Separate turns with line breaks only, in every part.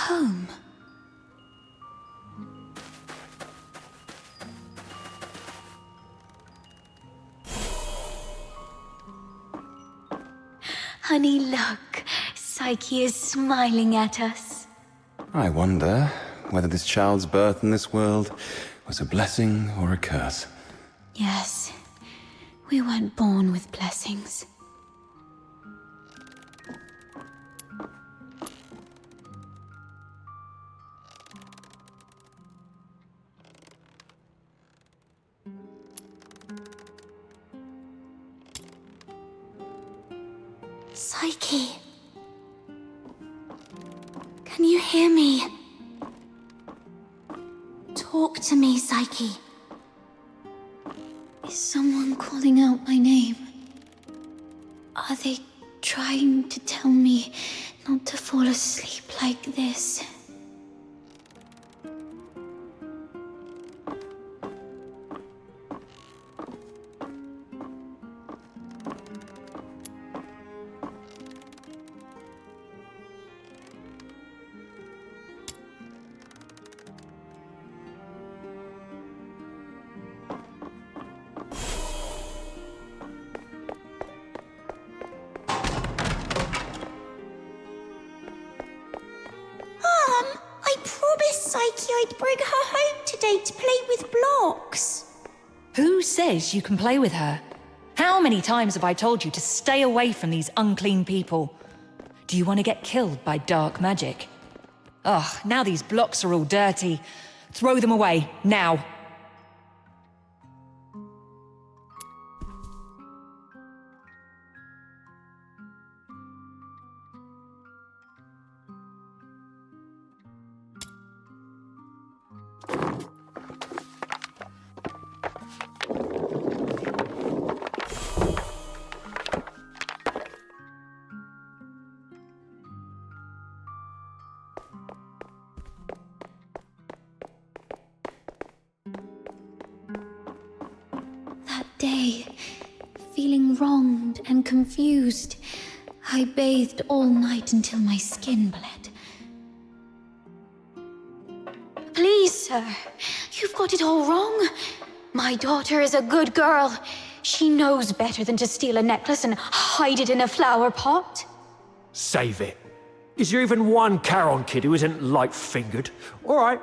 home. Honey, look. Psyche is smiling at us.
I wonder whether this child's birth in this world was a blessing or a curse.
Yes, we weren't born with blessings. Psyche. Can you hear me? Talk to me, Psyche. Is someone calling out my name? Are they trying to tell me not to fall asleep like this? Psyche, I'd bring her home today to play with blocks.
Who says you can play with her? How many times have I told you to stay away from these unclean people? Do you want to get killed by dark magic? Ugh, now these blocks are all dirty. Throw them away, now.
Day, feeling wronged and confused, I bathed all night until my skin bled. Please, sir, you've got it all wrong. My daughter is a good girl. She knows better than to steal a necklace and hide it in a flower pot.
Save it. Is there even one Charon kid who isn't light-fingered? All right,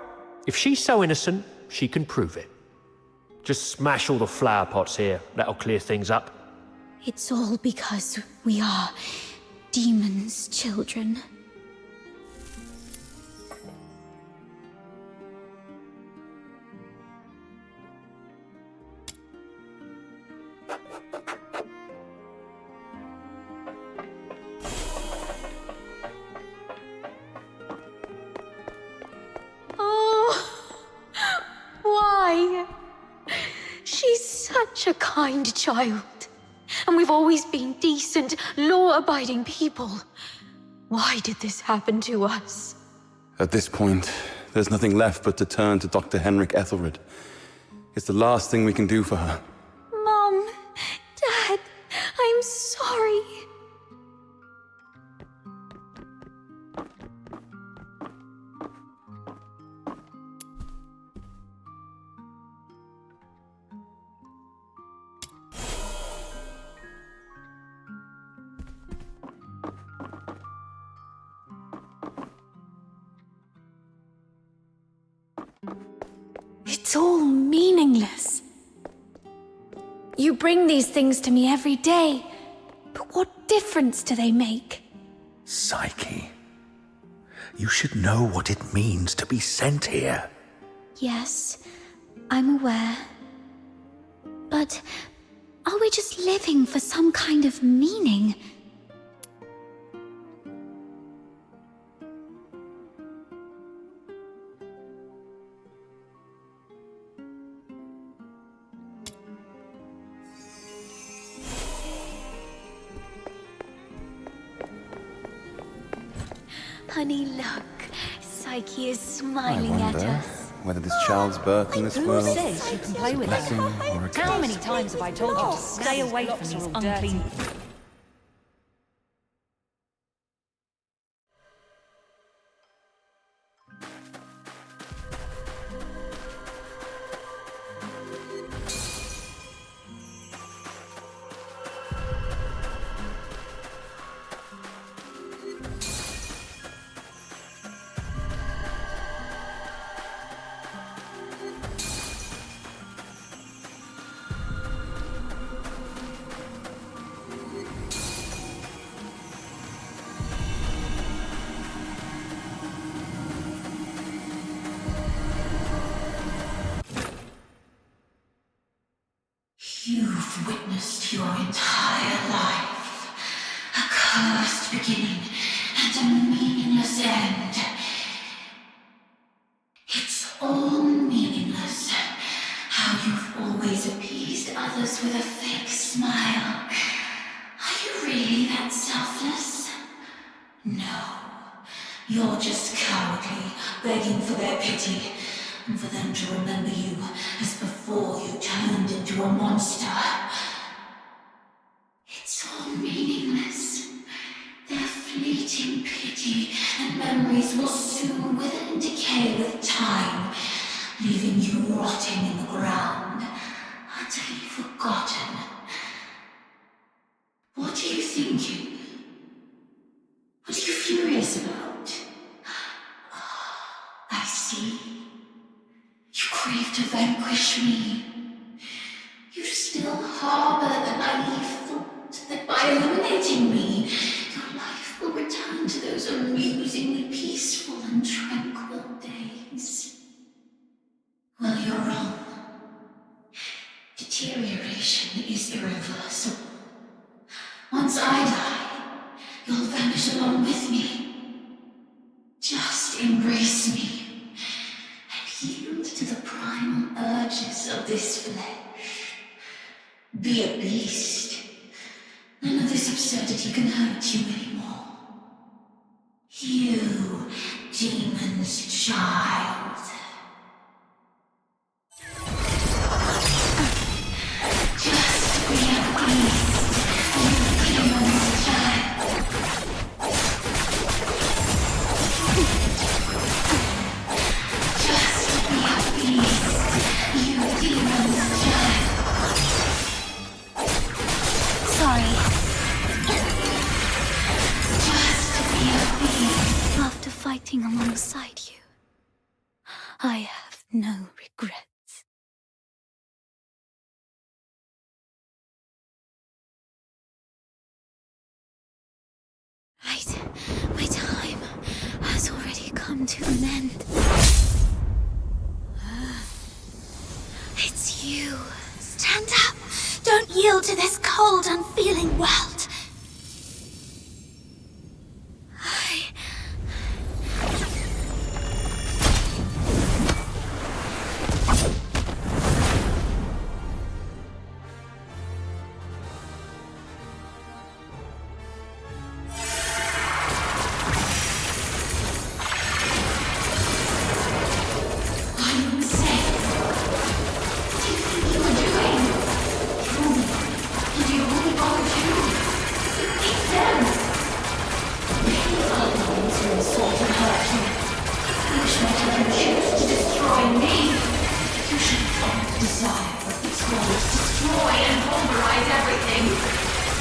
if she's so innocent, she can prove it. Just smash all the flower pots here. That'll clear things up.
It's all because we are demons' children. Oh, why? She's such a kind child. And we've always been decent, law-abiding people. Why did this happen to us?
At this point, there's nothing left but to turn to Dr. Henrik Ethelred. It's the last thing we can do for her.
Mom, Dad, I'm sorry. It's all meaningless. You bring these things to me every day, but what difference do they make?
Psyche, you should know what it means to be sent here.
Yes, I'm aware. But are we just living for some kind of meaning? Honey, look. Psyche is smiling
I
at
wonder
us.
whether this child's birth in this
Who
world
says you can play with
blessing
her?
or a curse.
How many times have I told you to stay away from these unclean...
witnessed your entire life. A cursed beginning and a meaningless end. It's all meaningless. How you've always appeased others with a fake smile. Are you really that selfless? No. You're just cowardly, begging for their pity, and for them to remember you as before you turned into a monster. It's all meaningless. Their fleeting pity and memories will soon wither and decay with time, leaving you rotting in the ground, utterly forgotten. What are you thinking? What are you furious about? I see. You crave to vanquish me. You still harbor the naive thought that by eliminating me, your life will return to those amusingly peaceful and tranquil days. Well, you're wrong. Deterioration is irreversible. Once I die, you'll vanish along with me. Just embrace me and yield to the primal urges of this flesh. Be a beast. None of this absurdity can hurt you anymore. You, demon's child. Just be a beast, you demon's child. After fighting alongside you, I have no regrets. My time has already come to an end. It's you. Stand up! Don't yield to this cold, unfeeling world.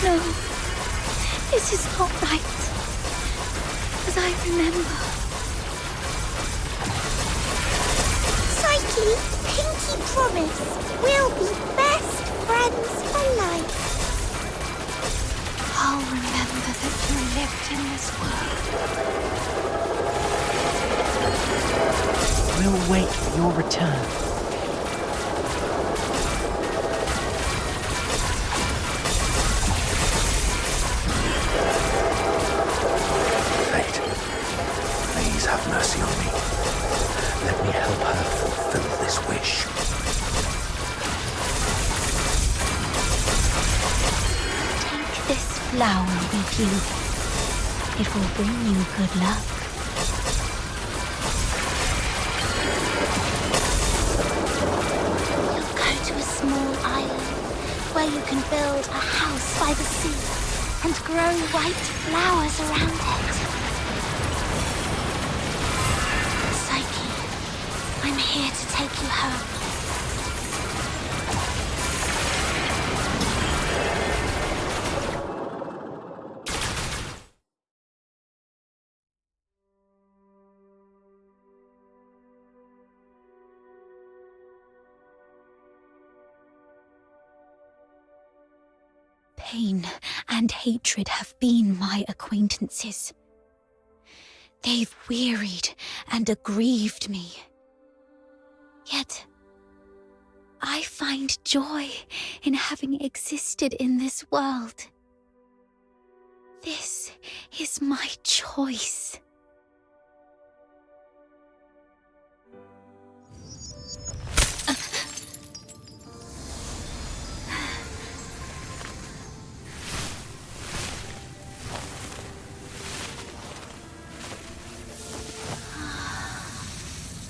No, this is not right. As I remember. Psyche, pinky promise, we'll be best friends for life. I'll remember that you lived in this world.
We'll wait for your return.
Have mercy on me. Let me help her fulfill this wish.
Take this flower with you. It will bring you good luck. You'll go to a small island where you can build a house by the sea and grow white flowers around it. I'm here to take you home. Pain and hatred have been my acquaintances. They've wearied and aggrieved me. Yet, I find joy in having existed in this world. This is my choice.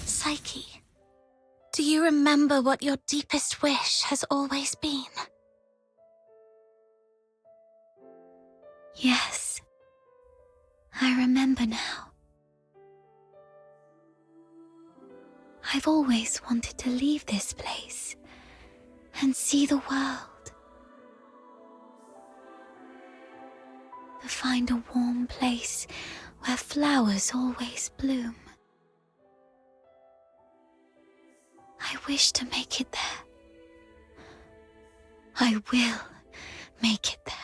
Psyche, do you remember what your deepest wish has always been? Yes, I remember now. I've always wanted to leave this place and see the world. To find a warm place where flowers always bloom. I wish to make it there. I will make it there.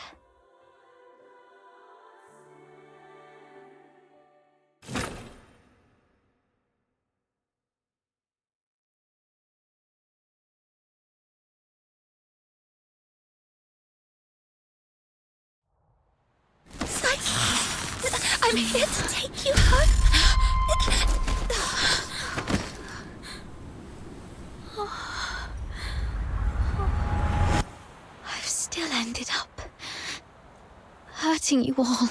Psyche, I'm here to take you home. I've still ended up hurting you all.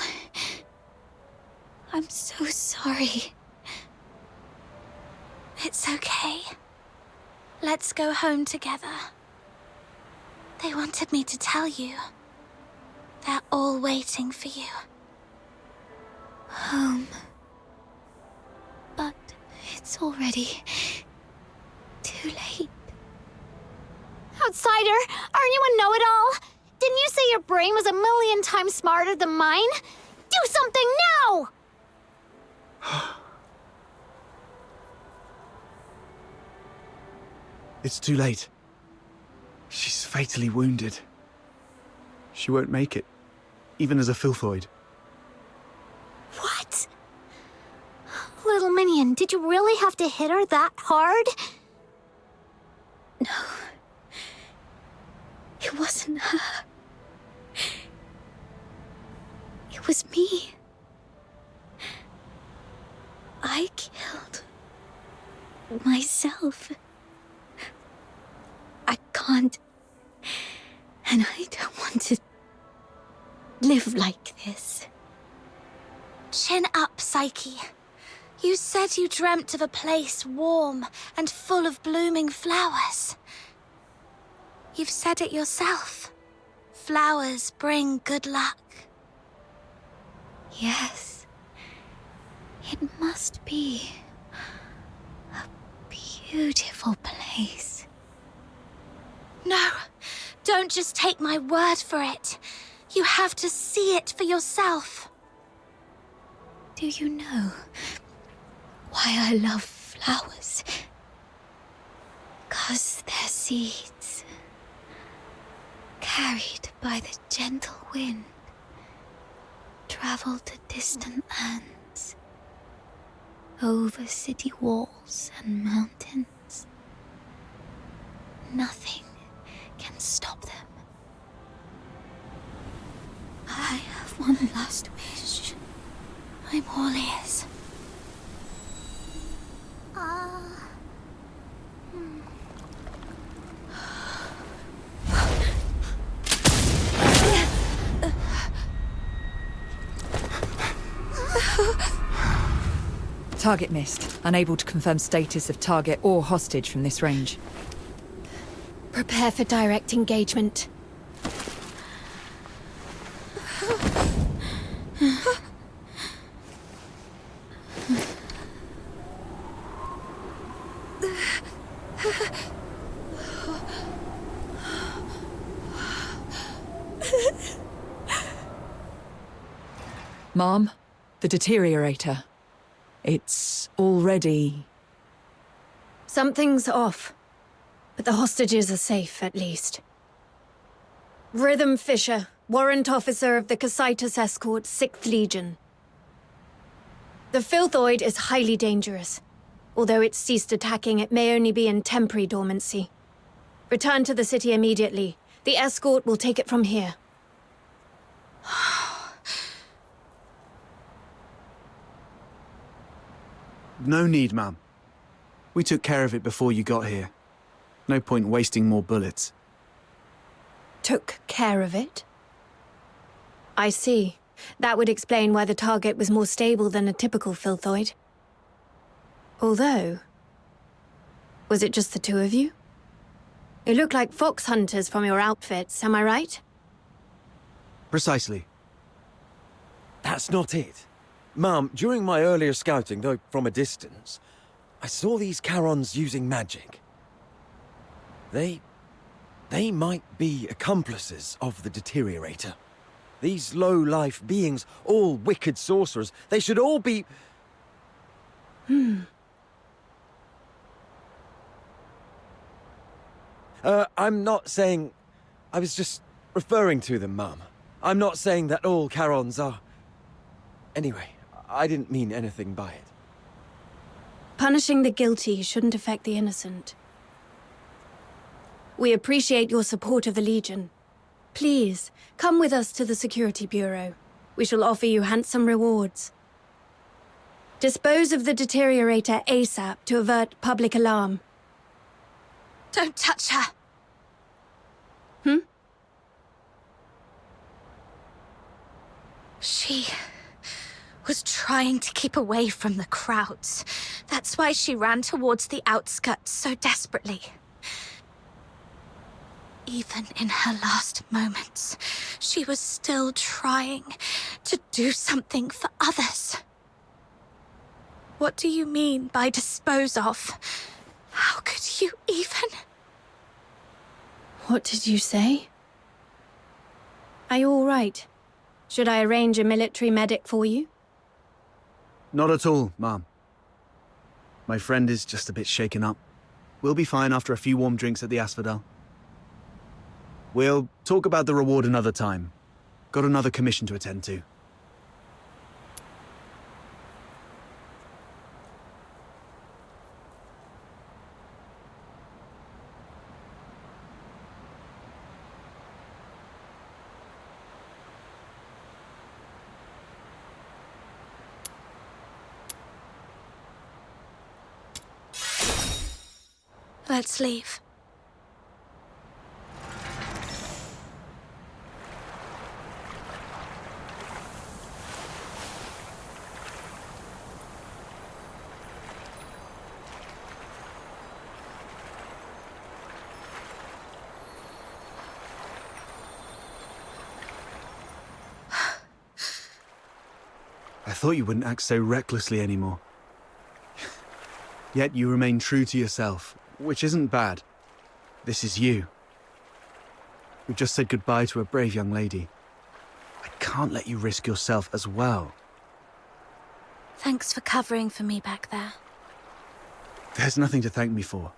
I'm so sorry. It's okay. Let's go home together. They wanted me to tell you. They're all waiting for you. Home. But it's already too late.
Outsider, aren't you a know-it-all? Didn't you say your brain was 1,000,000 times smarter than mine? Do something now!
It's too late. She's fatally wounded. She won't make it, even as a filthoid.
What? Little minion, did you really have to hit her that hard?
No. It wasn't her. It was me. I killed myself. I can't. And I don't want to live like this.
Chin up, Psyche. You said you dreamt of a place warm and full of blooming flowers. You've said it yourself. Flowers bring good luck.
Yes. It must be a beautiful place.
No, don't just take my word for it. You have to see it for yourself.
Do you know why I love flowers? 'Cause they're seeds, carried by the gentle wind, travel to distant lands, over city walls and mountains. Nothing can stop them. I have one last wish. I'm all ears.
Target missed. Unable to confirm status of target or hostage from this range.
Prepare for direct engagement.
Mom, the deteriorator. It's already...
Something's off, but the hostages are safe, at least. Rhythm Fisher, warrant officer of the Cassitus Escort, 6th Legion. The filthoid is highly dangerous. Although it's ceased attacking, it may only be in temporary dormancy. Return to the city immediately. The escort will take it from here.
No need, ma'am. We took care of it before you got here. No point wasting more bullets.
Took care of it? I see. That would explain why the target was more stable than a typical filthoid. Although... was it just the two of you? You look like fox hunters from your outfits, am I right?
Precisely.
That's not it. Ma'am, during my earlier scouting, though from a distance, I saw these Charons using magic. They might be accomplices of the Deteriorator. These low-life beings, all wicked sorcerers, they should all be... I'm not saying... I was just referring to them, Mum. I'm not saying that all Charons are... Anyway, I didn't mean anything by it.
Punishing the guilty shouldn't affect the innocent. We appreciate your support of the Legion. Please, come with us to the Security Bureau. We shall offer you handsome rewards. Dispose of the Deteriorator ASAP to avert public alarm.
Don't touch her. She was trying to keep away from the crowds. That's why she ran towards the outskirts so desperately. Even in her last moments, she was still trying to do something for others. What do you mean by dispose of? How could you even?
What did you say? Are you all right? Should I arrange a military medic for you?
Not at all, ma'am. My friend is just a bit shaken up. We'll be fine after a few warm drinks at the Asphodel. We'll talk about the reward another time. Got another commission to attend to.
Let's leave.
I thought you wouldn't act so recklessly anymore. Yet you remain true to yourself, which isn't bad. This is you. We've just said goodbye to a brave young lady. I can't let you risk yourself as well.
Thanks for covering for me back there.
There's nothing to thank me for.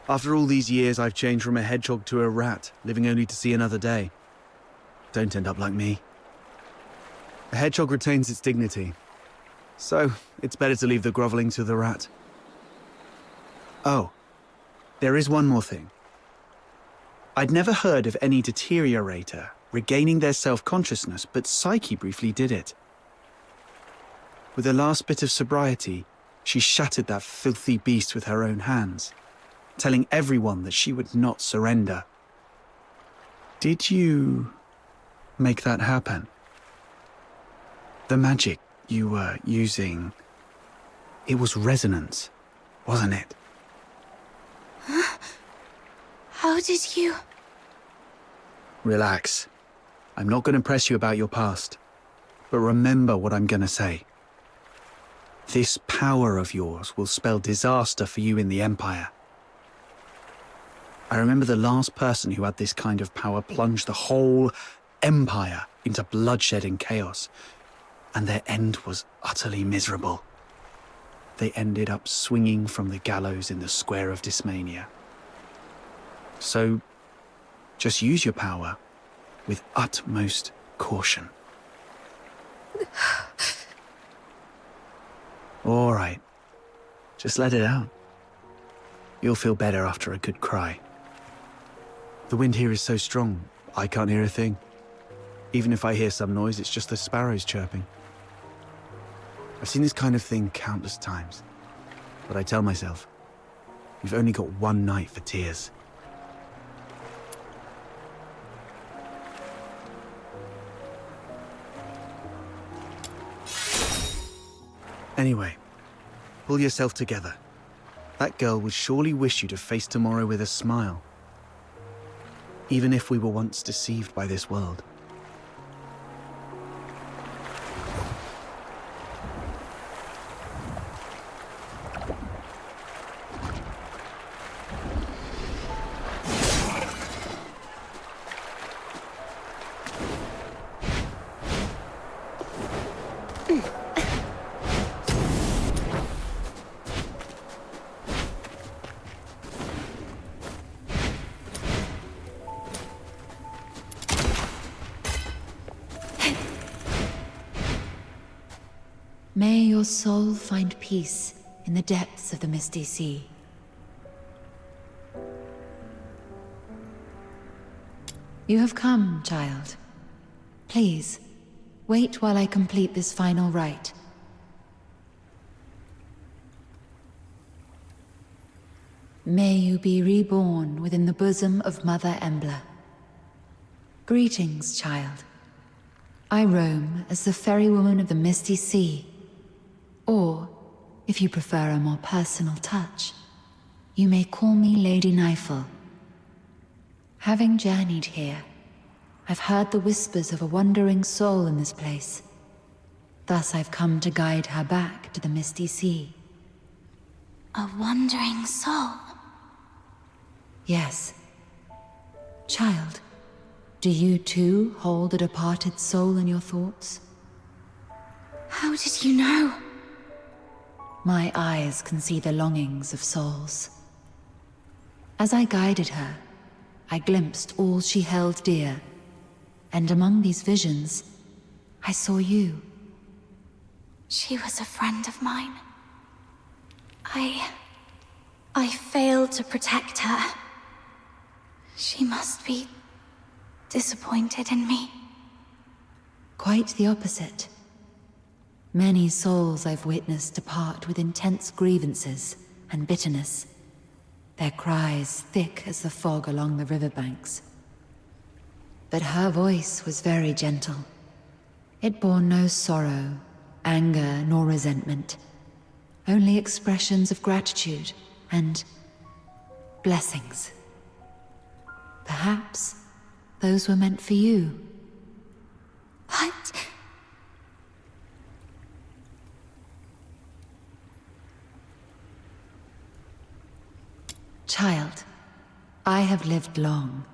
After all these years, I've changed from a hedgehog to a rat, living only to see another day. Don't end up like me. A hedgehog retains its dignity, so it's better to leave the groveling to the rat. Oh, there is one more thing. I'd never heard of any deteriorator regaining their self-consciousness, but Psyche briefly did it. With her last bit of sobriety, she shattered that filthy beast with her own hands, telling everyone that she would not surrender. Did you make that happen? The magic you were using, it was resonance, wasn't it?
How did you...
Relax. I'm not going to press you about your past. But remember what I'm going to say. This power of yours will spell disaster for you in the Empire. I remember the last person who had this kind of power plunged the whole Empire into bloodshed and chaos, and their end was utterly miserable. They ended up swinging from the gallows in the Square of Dysmania. So, just use your power with utmost caution. All right, just let it out. You'll feel better after a good cry. The wind here is so strong, I can't hear a thing. Even if I hear some noise, it's just the sparrows chirping. I've seen this kind of thing countless times, but I tell myself, we've only got one night for tears. Anyway, pull yourself together. That girl would surely wish you to face tomorrow with a smile. Even if we were once deceived by this world.
May your soul find peace in the depths of the misty sea. You have come, child. Please, wait while I complete this final rite. May you be reborn within the bosom of Mother Embla. Greetings, child. I roam as the ferrywoman of the Misty Sea. Or, if you prefer a more personal touch, you may call me Lady Nifel. Having journeyed here, I've heard the whispers of a wandering soul in this place. Thus I've come to guide her back to the Misty Sea.
A wandering soul?
Yes. Child, do you too hold a departed soul in your thoughts?
How did you know?
My eyes can see the longings of souls. As I guided her, I glimpsed all she held dear, and among these visions, I saw you.
She was a friend of mine. I failed to protect her. She must be disappointed in me.
Quite the opposite. Many souls I've witnessed depart with intense grievances and bitterness, their cries thick as the fog along the riverbanks. But her voice was very gentle. It bore no sorrow, anger, nor resentment, only expressions of gratitude and blessings. Perhaps those were meant for you.
What?
Child, I have lived long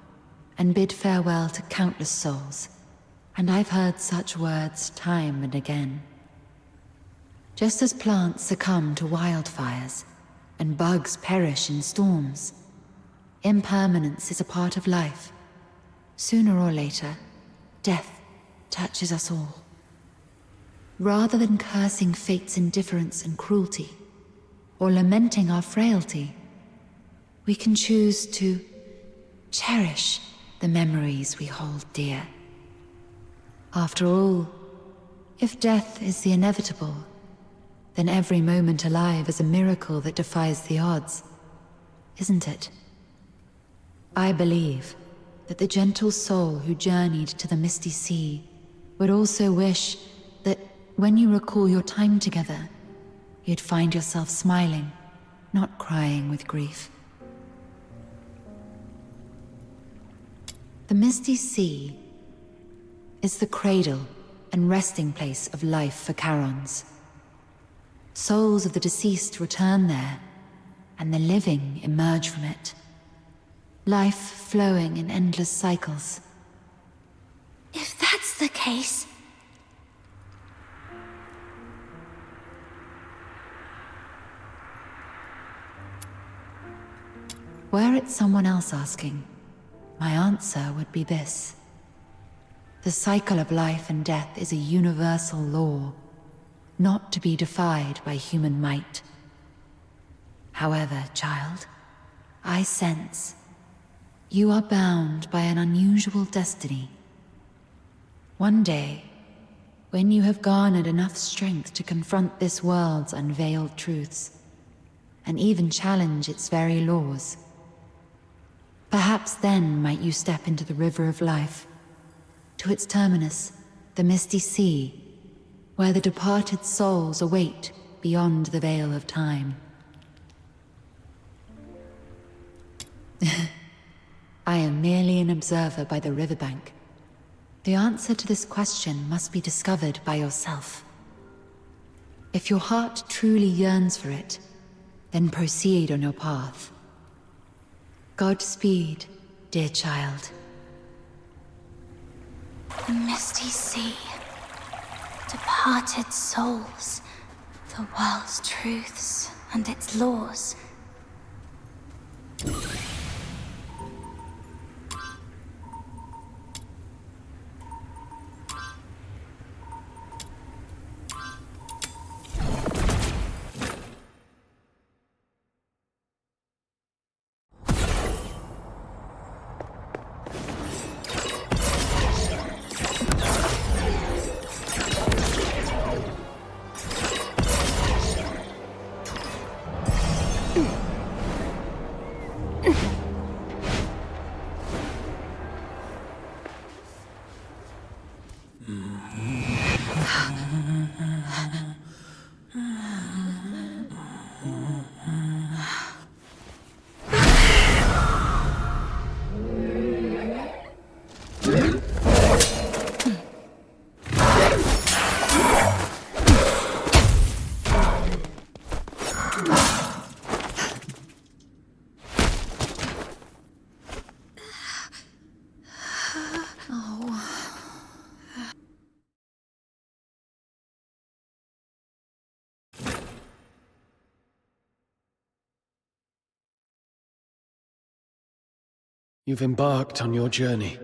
and bid farewell to countless souls, and I've heard such words time and again. Just as plants succumb to wildfires and bugs perish in storms, impermanence is a part of life. Sooner or later, death touches us all. Rather than cursing fate's indifference and cruelty, or lamenting our frailty, we can choose to cherish the memories we hold dear. After all, if death is the inevitable, then every moment alive is a miracle that defies the odds, isn't it? I believe that the gentle soul who journeyed to the Misty Sea would also wish that when you recall your time together, you'd find yourself smiling, not crying with grief. The Misty Sea is the cradle and resting place of life for Charons. Souls of the deceased return there, and the living emerge from it. Life flowing in endless cycles.
If that's the case...
Were it someone else asking, my answer would be this. The cycle of life and death is a universal law, not to be defied by human might. However, child, I sense You are bound by an unusual destiny. One day, when you have garnered enough strength to confront this world's unveiled truths, and even challenge its very laws, perhaps then might you step into the river of life, to its terminus, the misty sea, where the departed souls await beyond the veil of time. I am merely an observer by the riverbank. The answer to this question must be discovered by yourself. If your heart truly yearns for it, then proceed on your path. Godspeed, dear child.
The misty sea, departed souls, the world's truths and its laws.
You've embarked on your journey.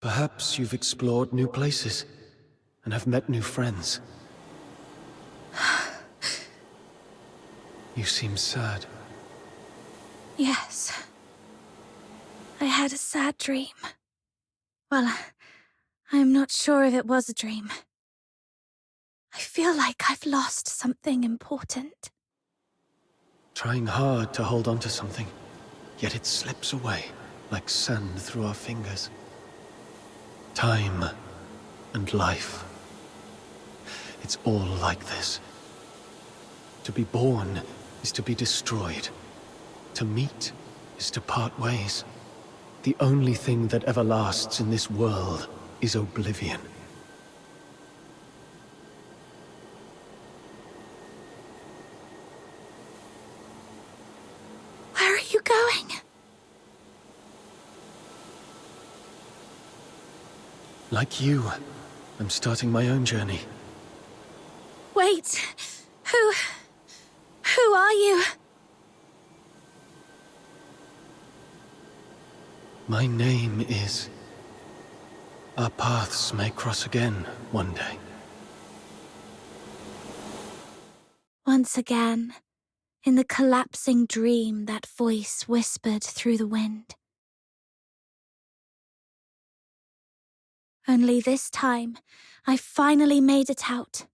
Perhaps you've explored new places and have met new friends. You seem sad.
Yes. I had a sad dream. Well, I'm not sure if it was a dream. I feel like I've lost something important.
Trying hard to hold on to something, yet it slips away like sand through our fingers. Time and life. It's all like this. To be born is to be destroyed. To meet is to part ways. The only thing that ever lasts in this world is oblivion.
Where are you going?
Like you, I'm starting my own journey.
Wait. Who are you?
My name is... Our paths may cross again one day.
Once again, in the collapsing dream, that voice whispered through the wind. Only this time, I finally made it out.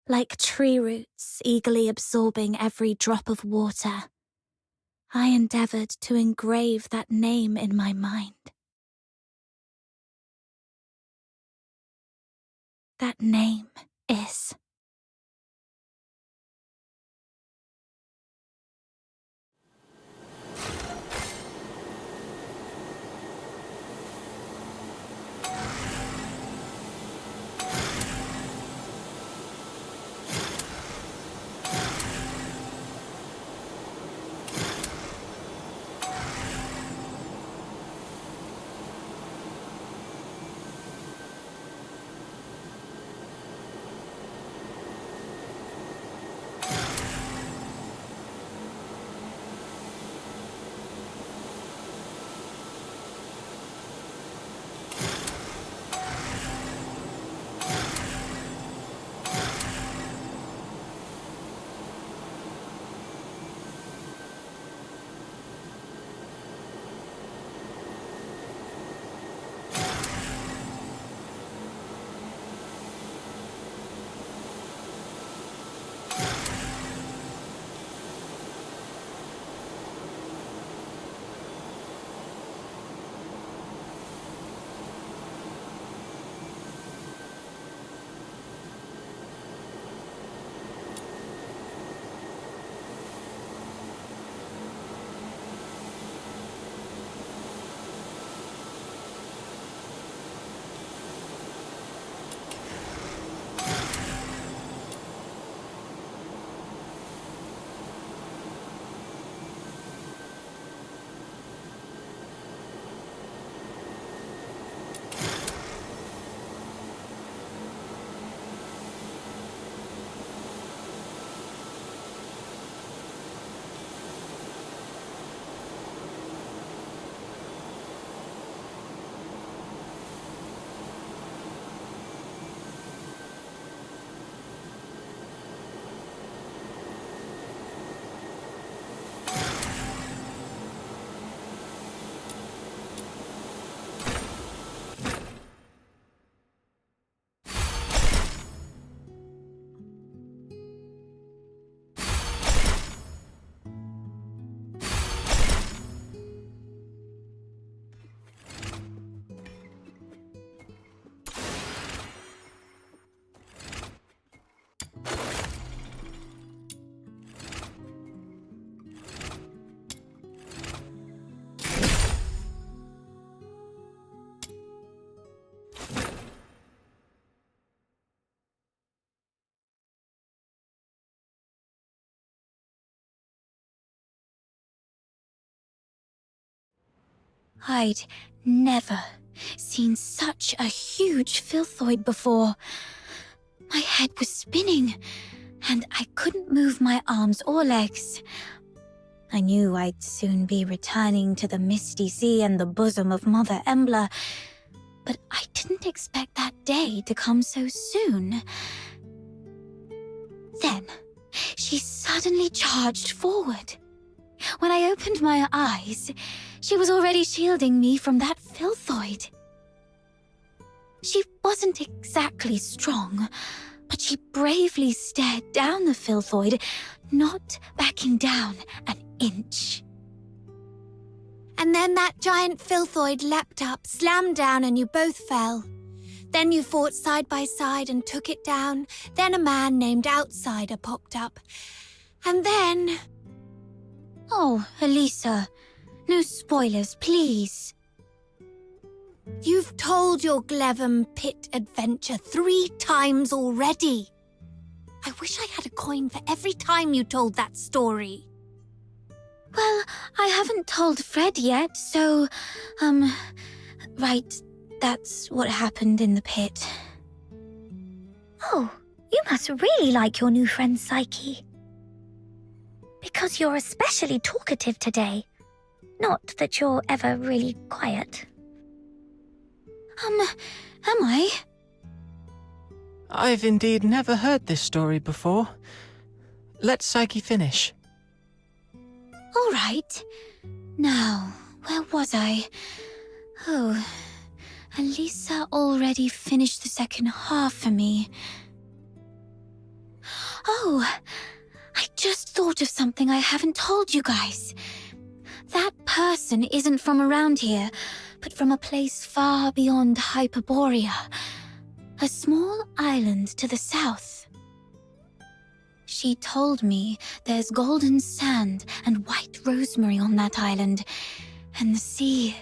Like tree roots eagerly absorbing every drop of water, I endeavored to engrave that name in my mind. That name is... I'd never seen such a huge filthoid before. My head was spinning, and I couldn't move my arms or legs. I knew I'd soon be returning to the misty sea and the bosom of Mother Embla, but I didn't expect that day to come so soon. Then, she suddenly charged forward. When I opened my eyes, she was already shielding me from that filthoid. She wasn't exactly strong, but she bravely stared down the filthoid, not backing down an inch. And then that giant filthoid leapt up, slammed down, and you both fell. Then you fought side by side and took it down. Then a man named Outsider popped up. And then... Oh, Elisa, no spoilers, please. You've told your Glevum pit adventure 3 times already. I wish I had a coin for every time you told that story. Well, I haven't told Fred yet, so, right, that's what happened in the pit.
Oh, you must really like your new friend Psyche. Because you're especially talkative today. Not that you're ever really quiet.
Am I?
I've indeed never heard this story before. Let Psyche finish.
All right. Now, where was I? Oh, Elisa already finished the second half for me. Oh, I just thought of something I haven't told you guys. That person isn't from around here, but from a place far beyond Hyperborea. A small island to the south. She told me there's golden sand and white rosemary on that island. And the sea,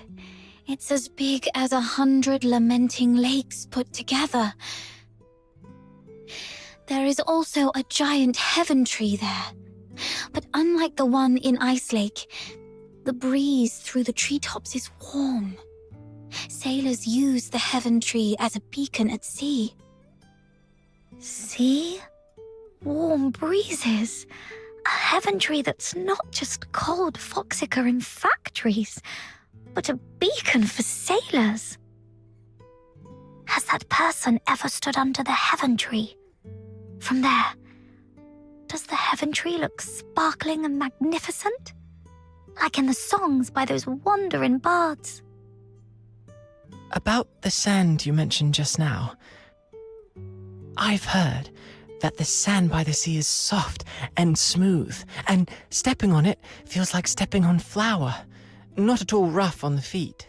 it's as big as 100 lamenting lakes put together. There is also a giant heaven tree there. But unlike the one in Ice Lake, the breeze through the treetops is warm. Sailors use the heaven tree as a beacon at sea.
See? Warm breezes. A heaven tree that's not just cold foxica in factories, but a beacon for sailors. Has that person ever stood under the heaven tree? From there, does the heaven tree look sparkling and magnificent? Like in the songs by those wandering bards?
About the sand you mentioned just now. I've heard that the sand by the sea is soft and smooth, and stepping on it feels like stepping on flour, not at all rough on the feet.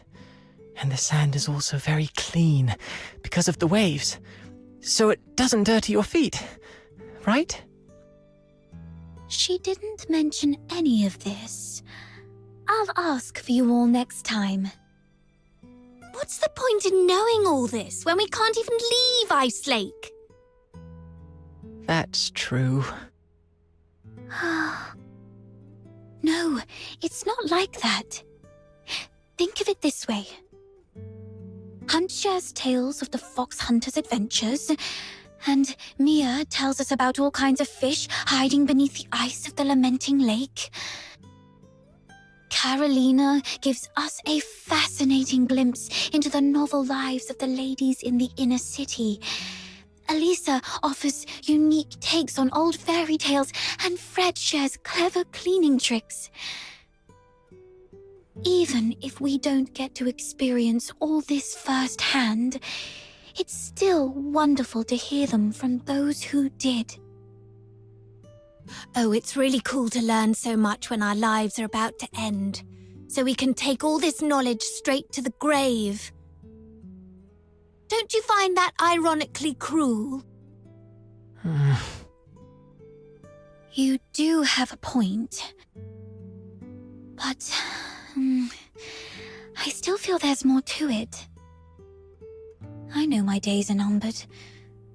And the sand is also very clean because of the waves, so it doesn't dirty your feet, right?
She didn't mention any of this. I'll ask for you all next time. What's the point in knowing all this when we can't even leave Ice Lake?
That's true.
No, it's not like that. Think of it this way. Hunt shares tales of the fox hunter's adventures, and Mia tells us about all kinds of fish hiding beneath the ice of the lamenting lake. Carolina gives us a fascinating glimpse into the novel lives of the ladies in the inner city. Elisa offers unique takes on old fairy tales, and Fred shares clever cleaning tricks. Even if we don't get to experience all this firsthand, it's still wonderful to hear them from those who did. Oh, it's really cool to learn so much when our lives are about to end, so we can take all this knowledge straight to the grave. Don't you find that ironically cruel? You do have a point. But, I still feel there's more to it. I know my days are numbered.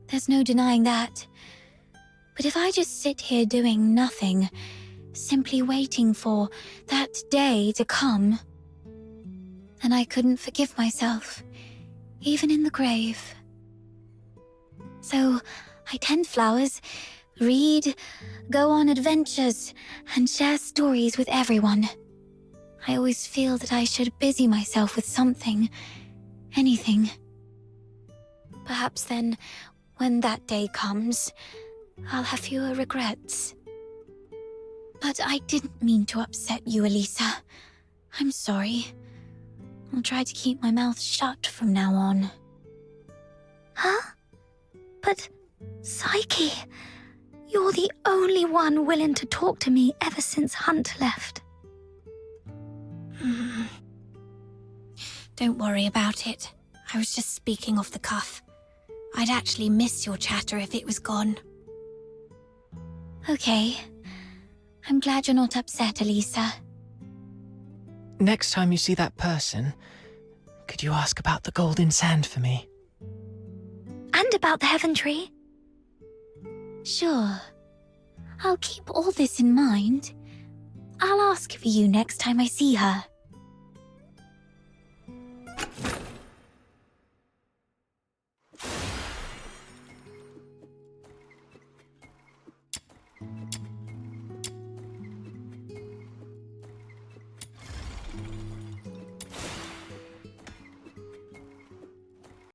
There's no denying that. But if I just sit here doing nothing, simply waiting for that day to come, and I couldn't forgive myself, even in the grave. So I tend flowers, read, go on adventures, and share stories with everyone. I always feel that I should busy myself with something, anything. Perhaps then, when that day comes, I'll have fewer regrets. But I didn't mean to upset you, Elisa. I'm sorry. I'll try to keep my mouth shut from now on.
Huh? But, Psyche, you're the only one willing to talk to me ever since Hunt left.
Don't worry about it. I was just speaking off the cuff. I'd actually miss your chatter if it was gone. Okay. I'm glad you're not upset, Elisa.
Next time you see that person, could you ask about the golden sand for me?
And about the heaven tree.
Sure. I'll keep all this in mind. I'll ask for you next time I see her.